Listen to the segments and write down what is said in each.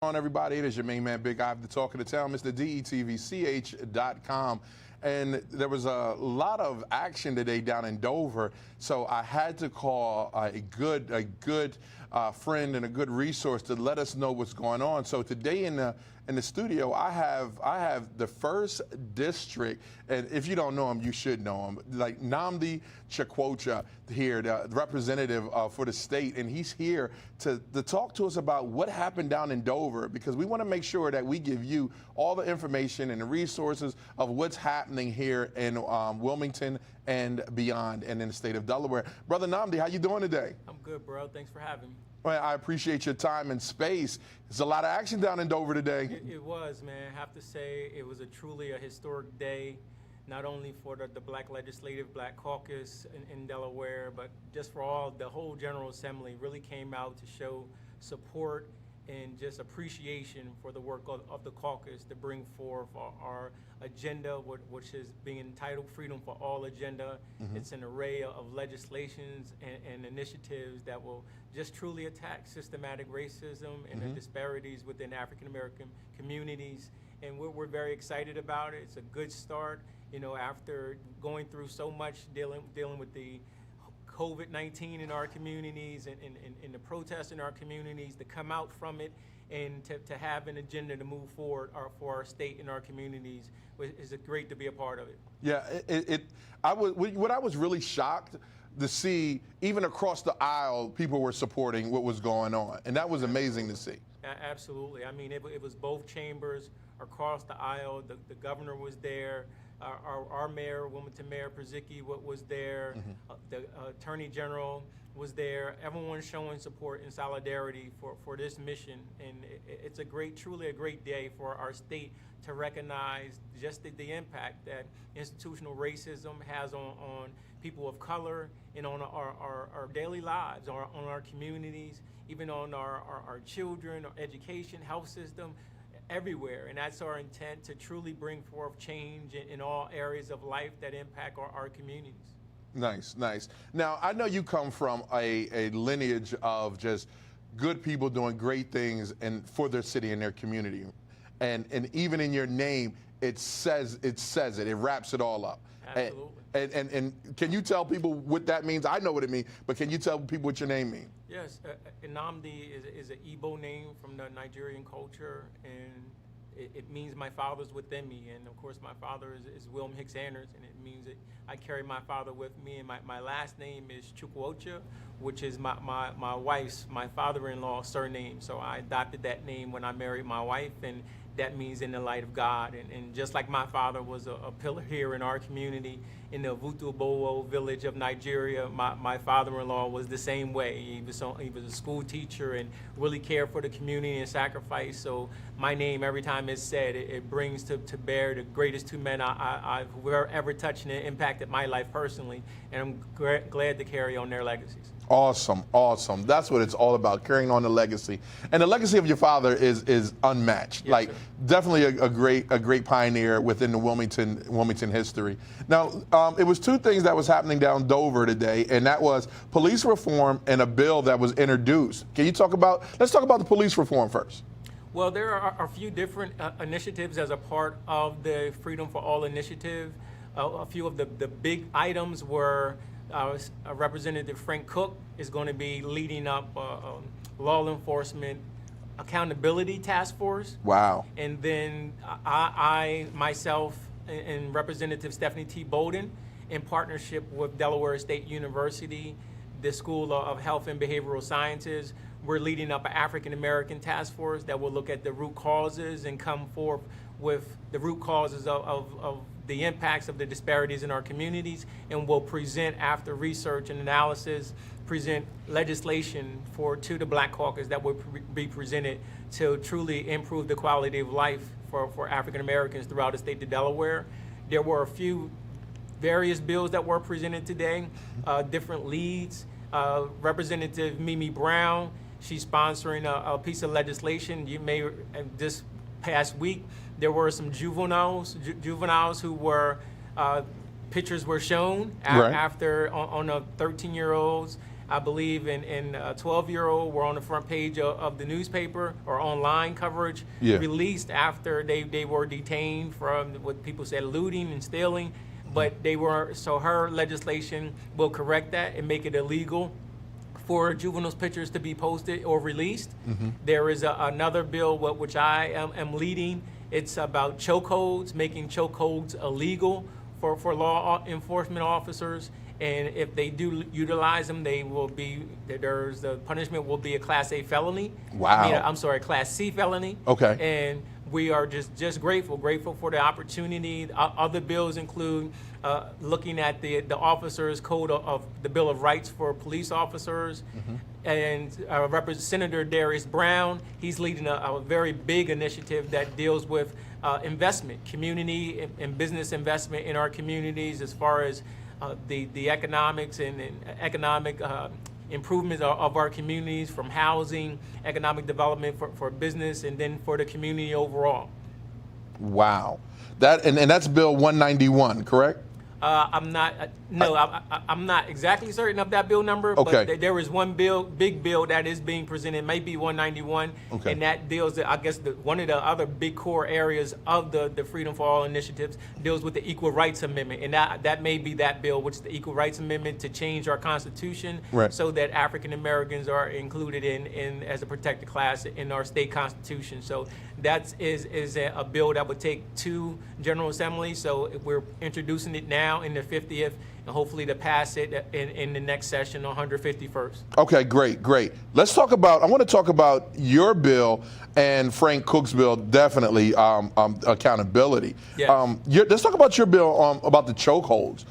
On everybody, it is your main man, Big Ive, the talk of the town, Mr. DETVCH.com. And there was a lot of action today down in Dover, so I had to call a good friend and a good resource to let us know what's going on. So today in the studio, I have the first district, and if you don't know him, you should know him. Like Nnamdi Chukwocha here, the representative for the state, and he's here to talk to us about what happened down in Dover, because we want to make sure that we give you all the information and the resources of what's happening here in Wilmington and beyond, and in the state of Delaware. Brother Nnamdi, how you doing today? I'm good, bro. Thanks for having me. Well, I appreciate your time and space. There's a lot of action down in Dover today. It was, man. I have to say, it was truly a historic day, not only for the Black Legislative Black Caucus in Delaware, but just for the whole General Assembly really came out to show support and just appreciation for the work of the caucus to bring forth our agenda, which is being entitled Freedom for All Agenda. It's an array of legislations and initiatives that will just truly attack systematic racism and the disparities within African American communities. And we're very excited about it. It's a good start, you know, after going through so much dealing with the COVID-19 in our communities and the protests in our communities, to come out from it and to have an agenda to move forward for our state and our communities is great to be a part of it. Yeah, what I was really shocked to see, even across the aisle, people were supporting what was going on, and that was amazing to see. Absolutely. I mean, it was both chambers across the aisle. The governor was there. Our mayor, Wilmington Mayor Przicki, was there. The Attorney General was there. Everyone showing support and solidarity for this mission, and it's truly a great day for our state to recognize just the impact that institutional racism has on people of color and on our daily lives, on our communities, even on our children, our education, health system, everywhere. And that's our intent, to truly bring forth change in all areas of life that impact our communities. Nice, nice. Now, I know you come from a lineage of just good people doing great things for their city and their community. And even in your name, it says it wraps it all up. Absolutely. And can you tell people what that means? I know what it means, but can you tell people what your name means? Yes, Nnamdi is an Igbo name from the Nigerian culture, and it means my father's within me. And of course, my father is William Hicks Anders, and it means that I carry my father with me. And my last name is Chukwocha, which is my father-in-law surname. So I adopted that name when I married my wife, and that means in the light of God. And just like my father was a pillar here in our community in the Vutubowo village of Nigeria, my father-in-law was the same way. He was a school teacher and really cared for the community and sacrificed. So my name, every time it's said, it brings to bear the greatest two men I've ever touched and impacted my life personally. And I'm glad to carry on their legacies. Awesome, awesome. That's what it's all about, carrying on the legacy. And the legacy of your father is unmatched. Yes, like, sir. Definitely a great pioneer within the Wilmington history. Now, it was two things that was happening down Dover today, and that was police reform and a bill that was introduced. Let's talk about the police reform first. Well, there are a few different initiatives as a part of the Freedom for All initiative. A few of the big items were Representative Frank Cook is going to be leading up law enforcement accountability task force. Wow. And then I myself and Representative Stephanie T. Bolden, in partnership with Delaware State University, the School of Health and Behavioral Sciences, we're leading up an African American task force that will look at the root causes and come forth with the root causes of the impacts of the disparities in our communities, and will present, after research and analysis, present legislation to the Black Caucus that will be presented to truly improve the quality of life for African Americans throughout the state of Delaware. There were a few various bills that were presented today, different leads. Representative Mimi Brown, she's sponsoring a piece of legislation. You may, this past week, there were some juveniles who were, pictures were shown after on 13-year-olds I believe in 12-year-old were on the front page of the newspaper or online coverage, Yeah. released after they were detained from what people said looting and stealing. But so her legislation will correct that and make it illegal for juveniles pictures to be posted or released. There is another bill which I am leading. It's about chokeholds, making chokeholds illegal for law enforcement officers. And if they do utilize them, the punishment will be a Class A felony. Wow. I'm sorry, Class C felony. Okay. And we are just grateful for the opportunity. Other bills include looking at the officers' code of the Bill of Rights for police officers. And Senator Darius Brown, he's leading a very big initiative that deals with investment, community and business investment in our communities, as far as the economics and economic improvements of our communities, from housing, economic development for business, and then for the community overall. Wow. And that's Bill 191, correct? I'm not. I'm not exactly certain of that bill number. Okay. But there is one big bill that is being presented, maybe 191, Okay. and that deals. I guess one of the other big core areas of the Freedom for All initiatives deals with the Equal Rights Amendment, and that may be that bill, which is the Equal Rights Amendment, to change our Constitution, Right. so that African Americans are included in as a protected class in our state constitution. So that is a bill that would take to General Assembly. So we're introducing it now in the 50th, and hopefully to pass it in the next session on 151st. Okay, great. I want to talk about your bill and Frank Cook's bill, definitely, accountability. Yes. Let's talk about your bill about the chokeholds.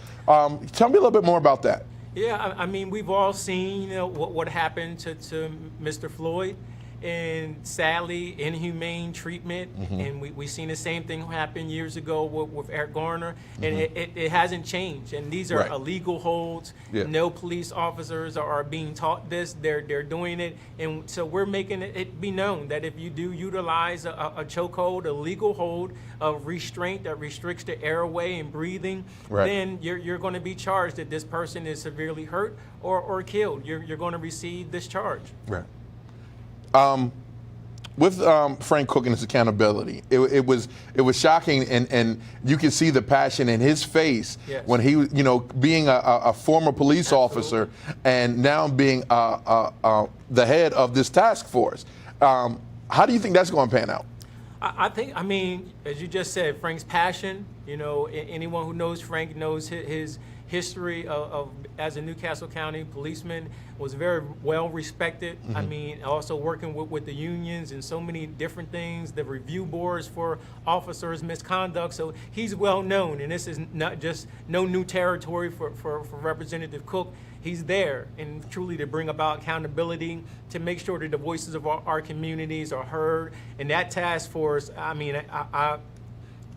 Tell me a little bit more about that. Yeah, I mean, we've all seen what happened to Mr. Floyd, and sadly, inhumane treatment. And we've seen the same thing happen years ago with Eric Garner, and it hasn't changed. And these are Right. illegal holds. Yeah. No police officers are being taught this. They're doing it, and so we're making it be known that if you do utilize a chokehold, a legal hold of restraint that restricts the airway and breathing, Right. then you're going to be charged if this person is severely hurt or killed. You're going to receive this charge. Right. With Frank Cook and his accountability, it was shocking, and you could see the passion in his face. Yes. When he, being a former police officer and now being the head of this task force. How do you think that's going to pan out? I mean, as you just said, Frank's passion, anyone who knows Frank knows his history of as a Newcastle County policeman, was very well respected. I mean, also working with the unions and so many different things, the review boards for officers' misconduct. So he's well known, and this is not just no new territory for Representative Cook. He's there, and truly to bring about accountability, to make sure that the voices of our communities are heard. And that task force, I mean, I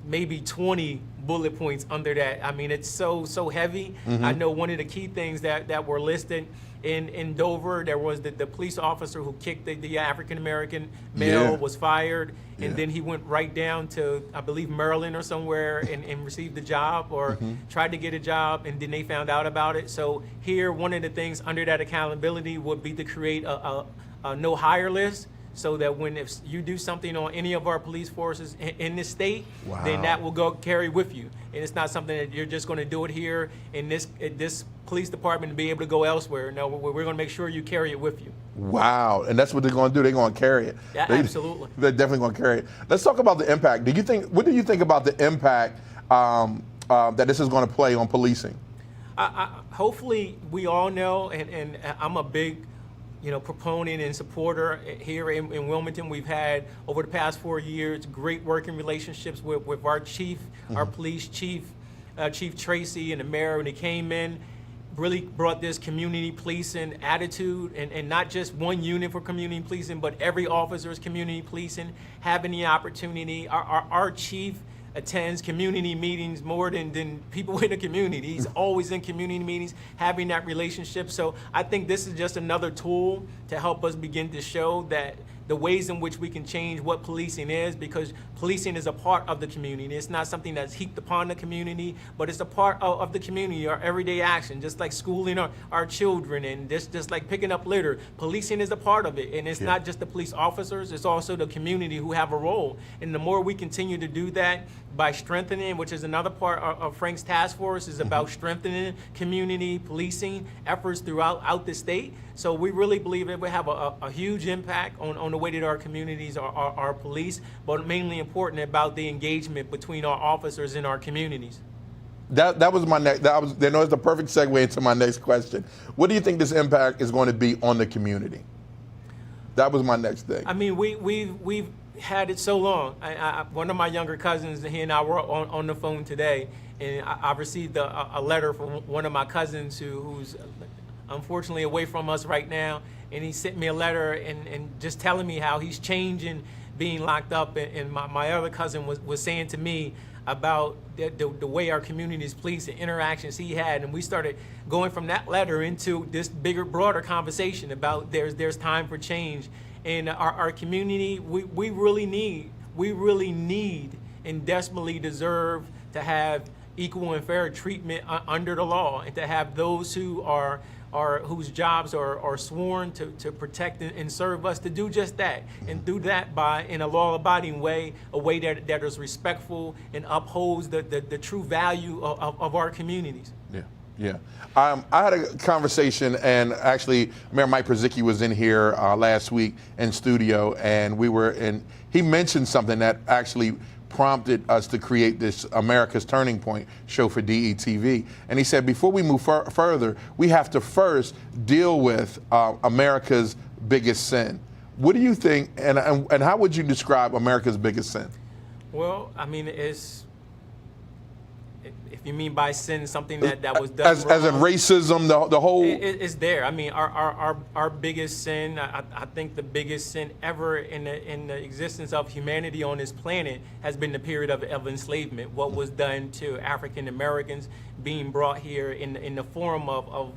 maybe 20 bullet points under that. I mean, it's so heavy. I know one of the key things that were listed in Dover, there was the police officer who kicked the African-American male was fired, and then he went right down to, I believe, Maryland or somewhere and received a job or tried to get a job, and then they found out about it. So here, one of the things under that accountability would be to create a no hire list, so that if you do something on any of our police forces in this state, then that will go carry with you. And it's not something that you're just going to do it here in this police department and be able to go elsewhere. No, we're going to make sure you carry it with you. Wow, and that's what they're going to do. They're going to carry it. Yeah, absolutely. They're definitely going to carry it. Let's talk about the impact. What do you think about the impact that this is going to play on policing? Hopefully, we all know, and I'm a big proponent and supporter here in Wilmington. We've had, over the past 4 years, great working relationships with our chief, our police chief, Chief Tracy, and the mayor. When he came in, really brought this community policing attitude, and not just one unit for community policing, but every officer's community policing, having the opportunity. Our chief attends community meetings more than people in the community. He's always in community meetings, having that relationship. So I think this is just another tool to help us begin to show that the ways in which we can change what policing is, because policing is a part of the community. It's not something that's heaped upon the community, but it's a part of the community, our everyday action, just like schooling our children and just like picking up litter. Policing is a part of it, and it's not just the police officers, it's also the community who have a role. And the more we continue to do that by strengthening, which is another part of Frank's task force, is about strengthening community policing efforts throughout the state. So we really believe it will have a huge impact on the way that our communities are policed, but mainly important about the engagement between our officers and our communities. That was my next. That was the perfect segue into my next question. What do you think this impact is going to be on the community? That was my next thing. I mean, we've had it so long. One of my younger cousins, he and I were on the phone today, and I received a letter from one of my cousins who's unfortunately away from us right now, and he sent me a letter and just telling me how he's changing being locked up, and my other cousin was saying to me about the way our community is policed and interactions he had, and we started going from that letter into this bigger, broader conversation about there's time for change. And our community, we really need and desperately deserve to have equal and fair treatment under the law, and to have those whose jobs are sworn to protect and serve us, to do just that, and do that in a law-abiding way, a way that is respectful and upholds the true value of our communities. Yeah. I had a conversation, and actually Mayor Mike Przicki was in here last week in studio, and he mentioned something that actually prompted us to create this America's Turning Point show for DETV. And he said, before we move further, we have to first deal with America's biggest sin. What do you think, and how would you describe America's biggest sin? Well, I mean, if you mean by sin something that was done as in racism, the whole... It's there. I mean, our biggest sin, I think the biggest sin ever in the existence of humanity on this planet has been the period of enslavement. What was done to African Americans being brought here in the form of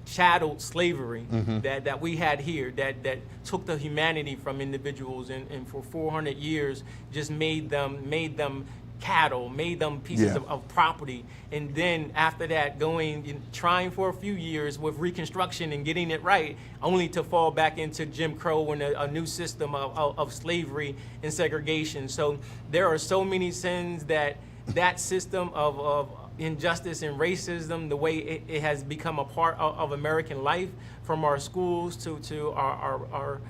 chattel slavery that we had here, that took the humanity from individuals, and for 400 years just made them cattle, made them pieces of property. And then after that, trying for a few years with Reconstruction and getting it right, only to fall back into Jim Crow and a new system of slavery and segregation. So there are so many sins that system of injustice and racism, the way it has become a part of American life, from our schools to our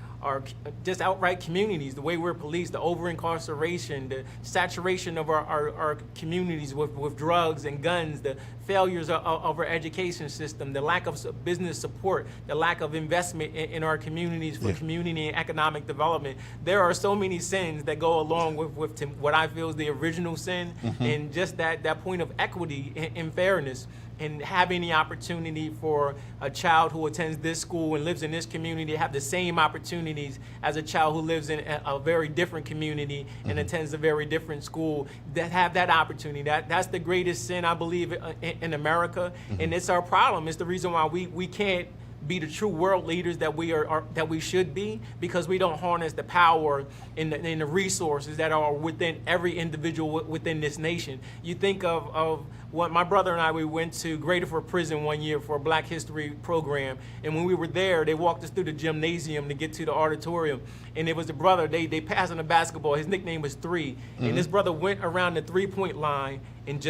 just outright communities, the way we're policed, the over-incarceration, the saturation of our communities with drugs and guns, the failures of our education system, the lack of business support, the lack of investment in our communities for community and economic development. There are so many sins that go along with what I feel is the original sin, and just that point of equity and fairness, and having the opportunity for a child who attends this school and lives in this community to have the same opportunities as a child who lives in a very different community and attends a very different school, that have that opportunity. That's the greatest sin, I believe, in America, and it's our problem. It's the reason why we can't be the true world leaders that we should be, because we don't harness the power and the resources that are within every individual within this nation. You think of what my brother and I, we went to Greater for Prison one year for a Black History program, and when we were there, they walked us through the gymnasium to get to the auditorium, and it was a brother, they passed him the basketball, his nickname was 3, and this brother went around the three-point line and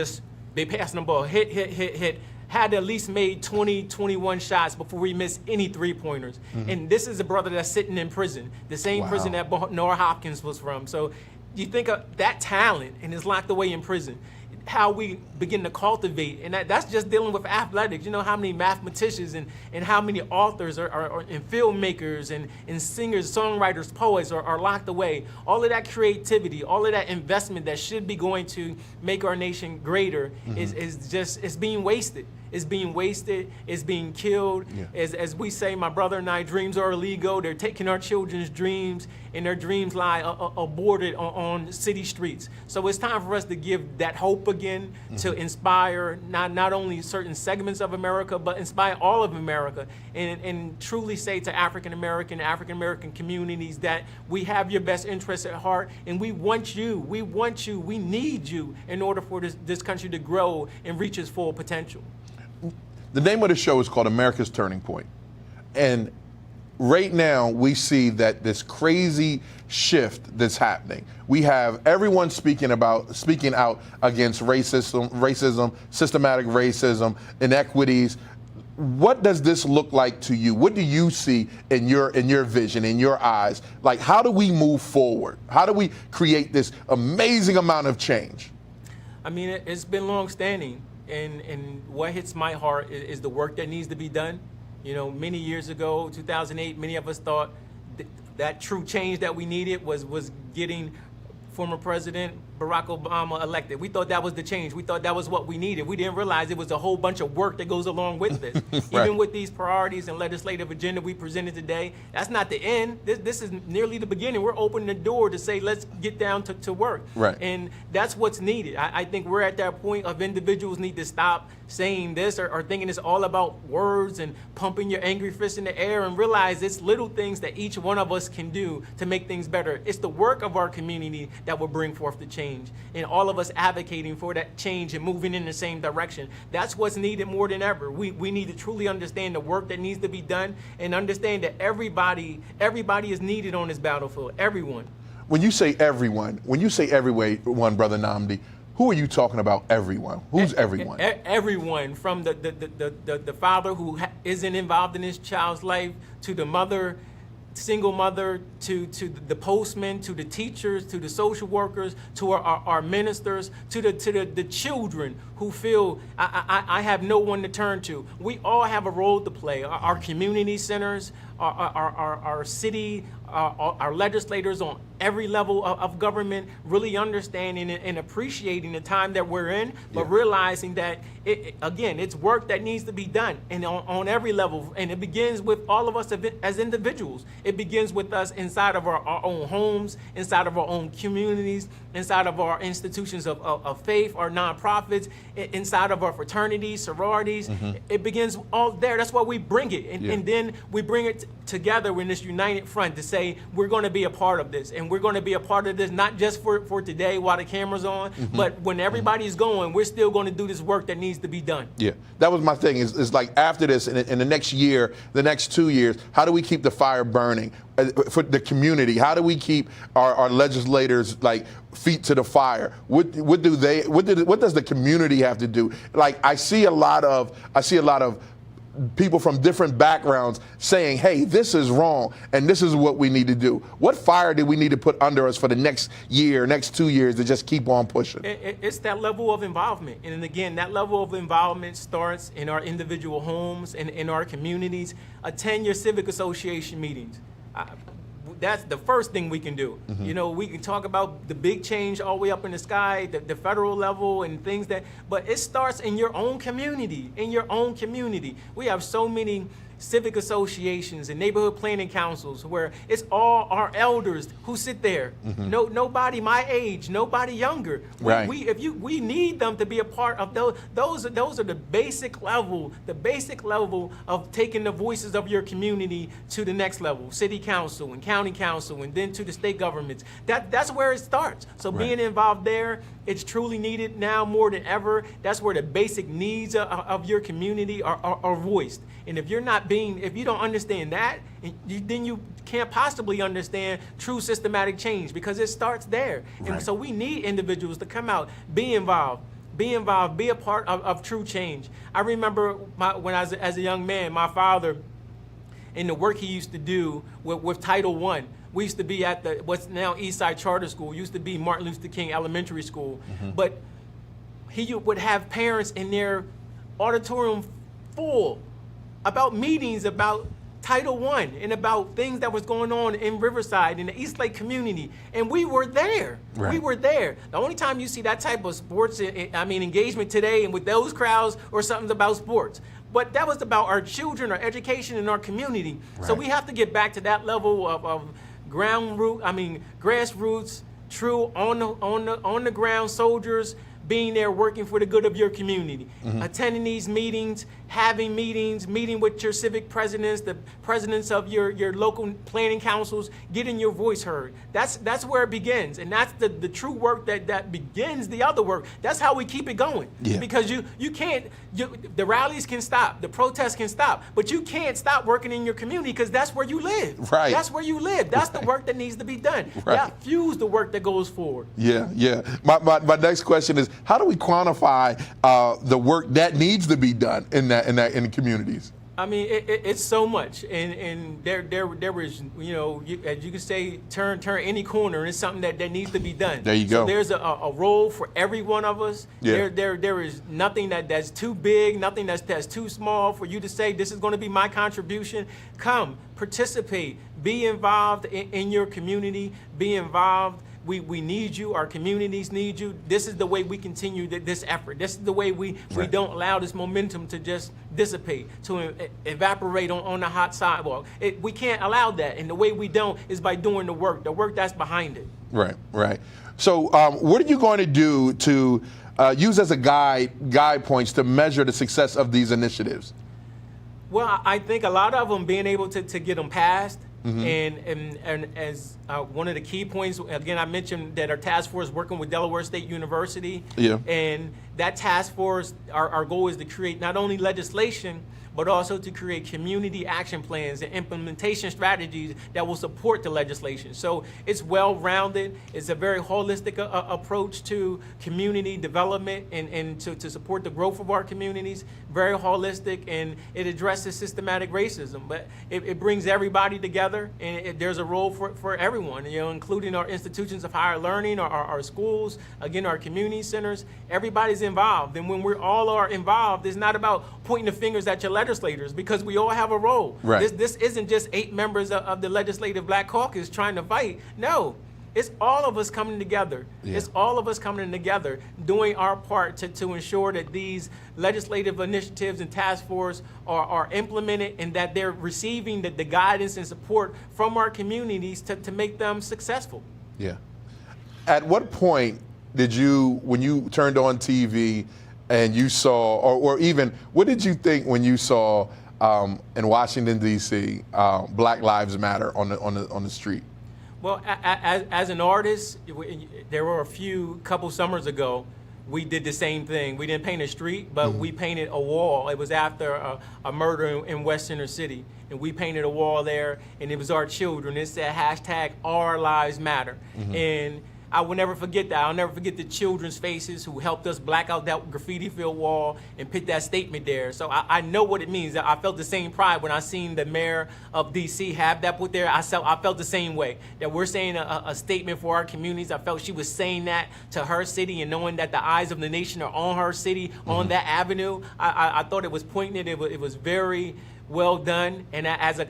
they passed him the ball, hit, had at least made 20, 21 shots before he missed any three-pointers. And this is a brother that's sitting in prison, the same prison that Nora Hopkins was from. So you think of that talent and is locked away in prison, how we begin to cultivate, and that's just dealing with athletics. You know how many mathematicians and how many authors and filmmakers and singers, songwriters, poets are locked away. All of that creativity, all of that investment that should be going to make our nation greater is being wasted. It's being wasted, it's being killed. As we say, my brother and I, dreams are illegal. They're taking our children's dreams, and their dreams lie aborted on city streets. So it's time for us to give that hope again. again to inspire not only certain segments of America, but inspire all of America, and truly say to African American communities that we have your best interests at heart, and we want you, we need you in order for this country to grow and reach its full potential. The name of the show is called America's Turning Point. And right now, we see that this crazy shift that's happening. We have everyone speaking out against racism, systematic racism, inequities. What does this look like to you? What do you see in your vision, in your eyes? Like, how do we move forward? How do we create this amazing amount of change? I mean, it's been long-standing, and what hits my heart is the work that needs to be done. You know, many years ago, 2008, many of us thought that true change that we needed was getting former President Barack Obama elected. We thought that was the change. We thought that was what we needed. We didn't realize it was a whole bunch of work that goes along with this. Right. Even with these priorities and legislative agenda we presented today, that's not the end. This is nearly the beginning. We're opening the door to say, let's get down to work. Right. And that's what's needed. I think we're at that point of individuals need to stop saying this or thinking it's all about words and pumping your angry fist in the air, and realize it's little things that each one of us can do to make things better. It's the work of our community that will bring forth the change, and all of us advocating for that change and moving in the same direction. That's what's needed more than ever. We need to truly understand the work that needs to be done, and understand that everybody is needed on this battlefield, everyone. When you say everyone, Brother Nnamdi, who are you talking about, everyone? Who's everyone? Everyone, from the father who isn't involved in his child's life, to the mother, single mother, to the postman, to the teachers, to the social workers, to our ministers, to the children who feel I have no one to turn to. We all have a role to play. Our community centers, our city, our legislators on every level of government, really understanding and appreciating the time that we're in, but realizing that, again, it's work that needs to be done, and on every level. And it begins with all of us as individuals. It begins with us inside of our own homes, inside of our own communities, inside of our institutions of faith, our nonprofits, inside of our fraternities, sororities. It begins all there. That's why we bring it. And then we bring it together in this united front to say, we're going to be a part of this. And we're going to be a part of this, not just for today while the camera's on, but when everybody's going, we're still going to do this work that needs to be done. Yeah, that was my thing. Is like, after this, in the next year, the next 2 years, how do we keep the fire burning for the community? How do we keep our legislators, like, feet to the fire? What does the community have to do? Like, I see a lot of people from different backgrounds saying, hey, this is wrong, and this is what we need to do. What fire do we need to put under us for the next year, next 2 years, to just keep on pushing? It's that level of involvement. And again, that level of involvement starts in our individual homes and in our communities. Attend your civic association meetings. That's the first thing we can do. You know, we can talk about the big change all the way up in the sky, the federal level and things but it starts in your own community, We have so many civic associations and neighborhood planning councils where it's all our elders who sit there. Nobody my age, nobody younger. Right. We need them to be a part of those. Those are the basic level of taking the voices of your community to the next level. City council and county council, and then to the state governments. That's where it starts. So being involved there, it's truly needed now more than ever. That's where the basic needs of your community are voiced. And if you don't understand that, then you can't possibly understand true systematic change, because it starts there. Right. And so we need individuals to come out, be involved, be a part of true change. I remember when I was as a young man, my father, in the work he used to do with Title I. We used to be at what's now Eastside Charter School, used to be Martin Luther King Elementary School. But he would have parents in their auditorium full about meetings about Title I and about things that was going on in Riverside, in the East Lake community. And we were there. Right. We were there. The only time you see that type of sports, engagement today and with those crowds, or something about sports. But that was about our children, our education, and our community. Right. So we have to get back to that level of grassroots, true on the ground soldiers, being there working for the good of your community, attending these meetings, having meetings, meeting with your civic presidents, the presidents of your local planning councils, getting your voice heard. That's where it begins, and that's the true work that begins the other work. That's how we keep it going. Yeah. Because you can't, the rallies can stop, the protests can stop, but you can't stop working in your community because that's where you live. Right. That's where you live. That's the work that needs to be done. Right. That fuels the work that goes forward. Yeah, yeah. My next question is, how do we quantify the work that needs to be done in the communities? I mean, it's so much, and there is, as you can say, turn any corner, and it's something that needs to be done. There you go. So there's a role for every one of us. Yeah. There is nothing that's too big, nothing that's too small for you to say, this is going to be my contribution. Come, participate, be involved in your community, be involved. We need you. Our communities need you. This is the way we continue this effort. This is the way we don't allow this momentum to just dissipate, to evaporate on the hot sidewalk. We can't allow that. And the way we don't is by doing the work that's behind it. Right, right. So what are you going to do to use as a guide points to measure the success of these initiatives? Well, I think a lot of them being able to get them passed. And as one of the key points, again, I mentioned that our task force is working with Delaware State University. Yeah. And that task force, our goal is to create not only legislation, but also to create community action plans and implementation strategies that will support the legislation. So it's well-rounded. It's a very holistic approach to community development and to support the growth of our communities. Very holistic, and it addresses systematic racism. But it brings everybody together, and there's a role for everyone, including our institutions of higher learning, our schools, again, our community centers. Everybody's involved, and when we all are involved, it's not about pointing the fingers at your legislators, because we all have a role. Right. This isn't just 8 members of the Legislative Black Caucus trying to fight. No, it's all of us coming together. Yeah. It's all of us coming together, doing our part to ensure that these legislative initiatives and task force are implemented, and that they're receiving the guidance and support from our communities to make them successful. Yeah. At what point did you, when you turned on TV and you saw, or even, what did you think when you saw in Washington, D.C., Black Lives Matter on the street? Well, as an artist, there were a couple summers ago, we did the same thing. We didn't paint a street, but we painted a wall. It was after a murder in West Center City, and we painted a wall there, and it was our children. It said #Our Lives Matter. And I will never forget that. I'll never forget the children's faces who helped us black out that graffiti-filled wall and put that statement there. So I know what it means. I felt the same pride when I seen the mayor of D.C. have that put there. I felt the same way, that we're saying a statement for our communities. I felt she was saying that to her city, and knowing that the eyes of the nation are on her city, on that avenue. I thought it was poignant. It was very well done. And as an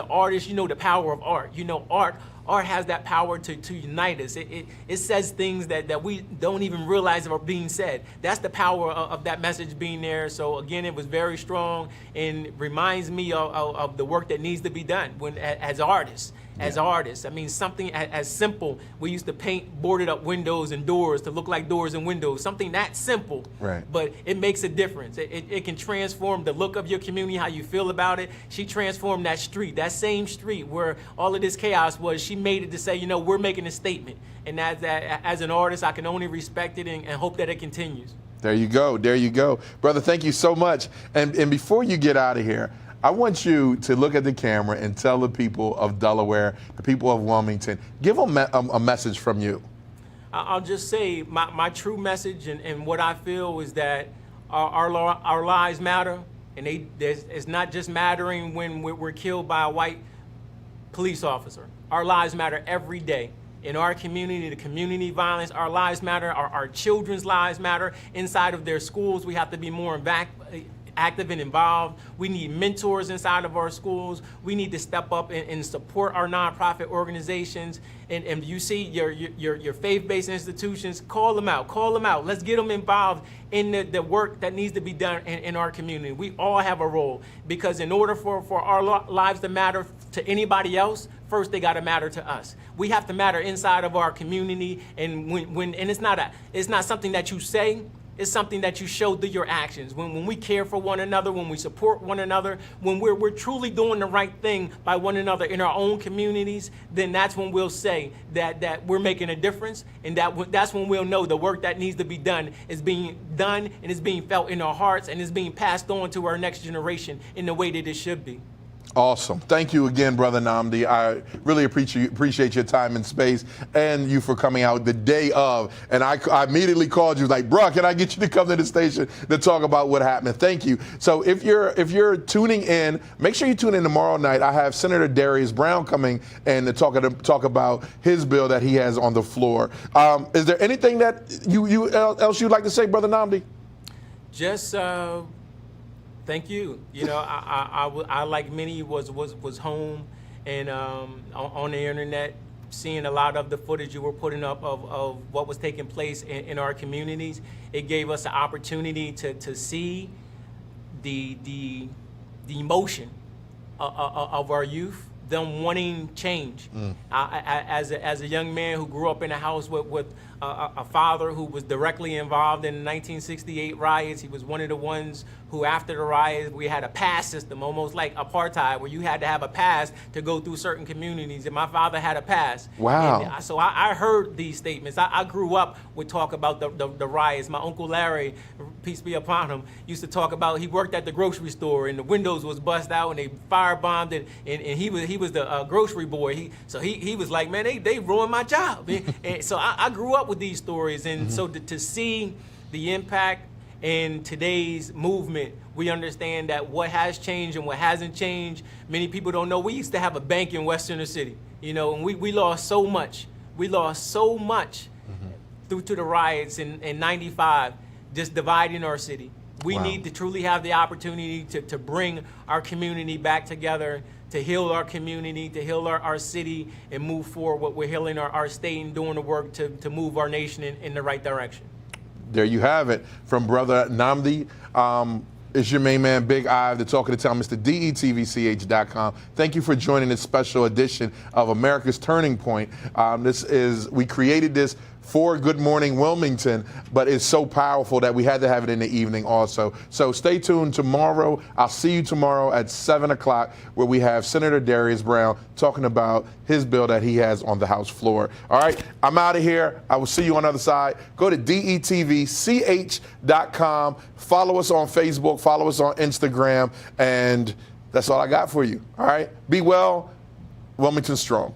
artist, the power of art. Art has that power to unite us. It says things that we don't even realize are being said. That's the power of that message being there. So again, it was very strong, and reminds me of the work that needs to be done as artists. I mean, something as simple. We used to paint boarded up windows and doors to look like doors and windows. Something that simple, right? But it makes a difference. It can transform the look of your community, how you feel about it. She transformed that street, that same street where all of this chaos was. She made it to say, we're making a statement. And as an artist, I can only respect it and hope that it continues. There you go. There you go. Brother, thank you so much. And before you get out of here, I want you to look at the camera and tell the people of Delaware, the people of Wilmington, give them a message from you. I'll just say my true message and what I feel is that our lives matter, and it's not just mattering when we're killed by a white police officer. Our lives matter every day. In our community, the community violence, our lives matter, our children's lives matter. Inside of their schools, we have to be more active and involved. We need mentors inside of our schools. We need to step up and support our nonprofit organizations. And you see your faith-based institutions, call them out. Let's get them involved in the work that needs to be done in our community. We all have a role, because in order for our lives to matter to anybody else, first they got to matter to us. We have to matter inside of our community, and and it's not something that you say. It's something that you show through your actions. When we care for one another, when we support one another, when we're truly doing the right thing by one another in our own communities, then that's when we'll say that we're making a difference, and that's when we'll know the work that needs to be done is being done and is being felt in our hearts and is being passed on to our next generation in the way that it should be. Awesome. Thank you again, Brother Nnamdi. I really appreciate your time and space and you for coming out the day of. And I immediately called you like, bro, can I get you to come to the station to talk about what happened? Thank you. So if you're tuning in, make sure you tune in tomorrow night. I have Senator Darius Brown coming and to talk about his bill that he has on the floor. Is there anything that else you'd like to say, Brother Nnamdi? Just thank you. You know, I like many was home and on the internet, seeing a lot of the footage you were putting up of what was taking place in our communities. It gave us the opportunity to see the emotion of our youth, them wanting change. As a young man who grew up in a house with a father who was directly involved in the 1968 riots, he was one of the ones who, after the riots, we had a pass system, almost like apartheid, where you had to have a pass to go through certain communities, and my father had a pass. Wow. And so I heard these statements. I grew up with talk about the riots. My Uncle Larry, peace be upon him, used to talk about, he worked at the grocery store, and the windows was bust out, and they firebombed it, and he was the grocery boy. So he was like, man, they ruined my job. And so I grew up with these stories, and so to see the impact in today's movement, we understand that what has changed and what hasn't changed, many people don't know. We used to have a bank in Western City, you know, and we lost so much. We lost so much due to the riots in 95, just dividing our city. We need to truly have the opportunity to bring our community back together, to heal our community, to heal our city, and move forward. We're healing our state and doing the work to move our nation in the right direction. There you have it from Brother Nnamdi. It's your main man, Big Ive, the talk of the town, Mr. DETVCH.com. Thank you for joining this special edition of America's Turning Point. We created this for Good Morning Wilmington, but it's so powerful that we had to have it in the evening also. So stay tuned tomorrow. I'll see you tomorrow at 7 o'clock, where we have Senator Darius Brown talking about his bill that he has on the House floor. All right, I'm out of here. I will see you on the other side. Go to DETVCH.com. Follow us on Facebook, follow us on Instagram, and that's all I got for you. All right, be well. Wilmington strong.